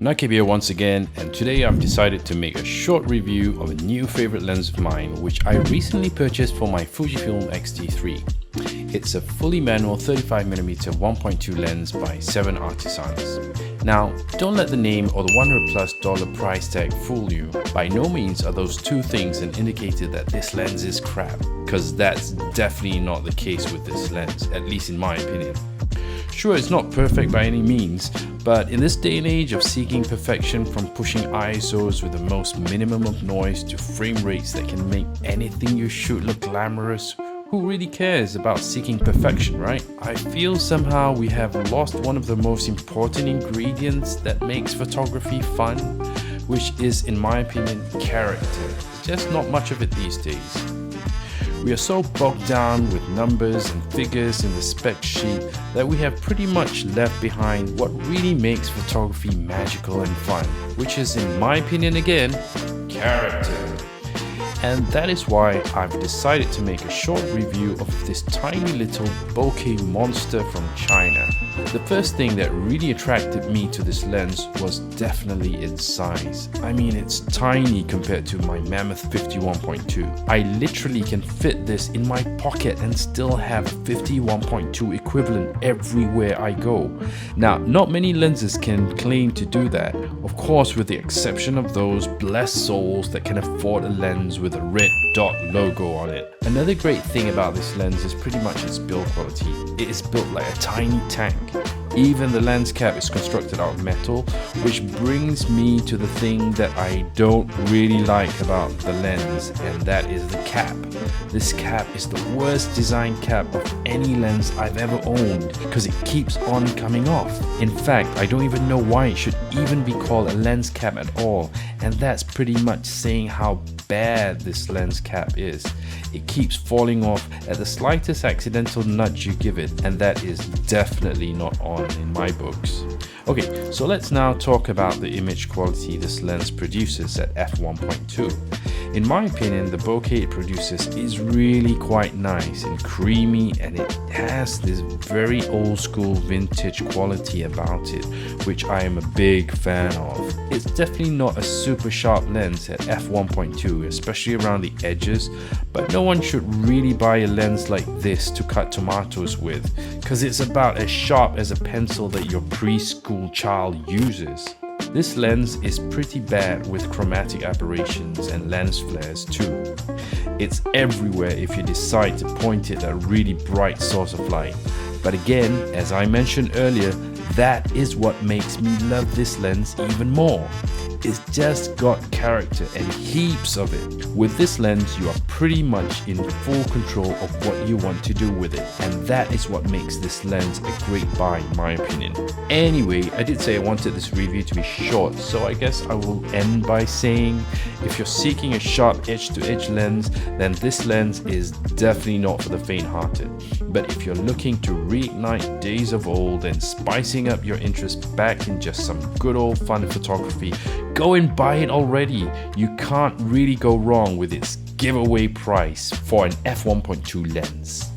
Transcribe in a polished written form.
Nakib here once again, and today I've decided to make a short review of a new favorite lens of mine which I recently purchased for my Fujifilm X-T3. It's a fully manual 35mm 1.2 lens by 7artisans. Now, don't let the name or the $100+ price tag fool you. By no means are those two things an indicator that this lens is crap, because that's definitely not the case with this lens, at least in my opinion. Sure, it's not perfect by any means, but in this day and age of seeking perfection, from pushing ISOs with the most minimum of noise to frame rates that can make anything you shoot look glamorous, who really cares about seeking perfection, right? I feel somehow we have lost one of the most important ingredients that makes photography fun, which is, in my opinion, character. Just not much of it these days. We are so bogged down with numbers and figures in the spec sheet that we have pretty much left behind what really makes photography magical and fun, which is, in my opinion again, character. And that is why I've decided to make a short review of this tiny little bokeh monster from China. The first thing that really attracted me to this lens was definitely its size. I mean, it's tiny compared to my Mammoth 51.2. I literally can fit this in my pocket and still have a 51.2 equivalent everywhere I go. Now, not many lenses can claim to do that, of course with the exception of those blessed souls that can afford a lens with a red dot logo on it. Another great thing about this lens is pretty much its build quality. It is built like a tiny tank. Even the lens cap is constructed out of metal, which brings me to the thing that I don't really like about the lens, and that is the cap. This cap is the worst design cap of any lens I've ever owned because it keeps on coming off. In fact, I don't even know why it should even be called a lens cap at all, and that's pretty much saying how bad this lens cap is. It keeps falling off at the slightest accidental nudge you give it, and that is definitely not on in my books. Okay, so let's now talk about the image quality this lens produces at f1.2. In my opinion, the bokeh it produces is really quite nice and creamy, and it has this very old school vintage quality about it, which I am a big fan of. It's definitely not a super sharp lens at f1.2, especially around the edges, but no one should really buy a lens like this to cut tomatoes with, because it's about as sharp as a pencil that your preschool child uses. This lens is pretty bad with chromatic aberrations and lens flares too. It's everywhere if you decide to point it at a really bright source of light. But again, as I mentioned earlier, that is what makes me love this lens even more. It's just got character and heaps of it. With this lens, you are pretty much in full control of what you want to do with it, and that is what makes this lens a great buy in my opinion. Anyway, I did say I wanted this review to be short, so I guess I will end by saying if you're seeking a sharp edge-to-edge lens, then this lens is definitely not for the faint-hearted. But if you're looking to reignite days of old and spicing up your interest back in just some good old fun photography, go and buy it already. You can't really go wrong with its giveaway price for an f1.2 lens.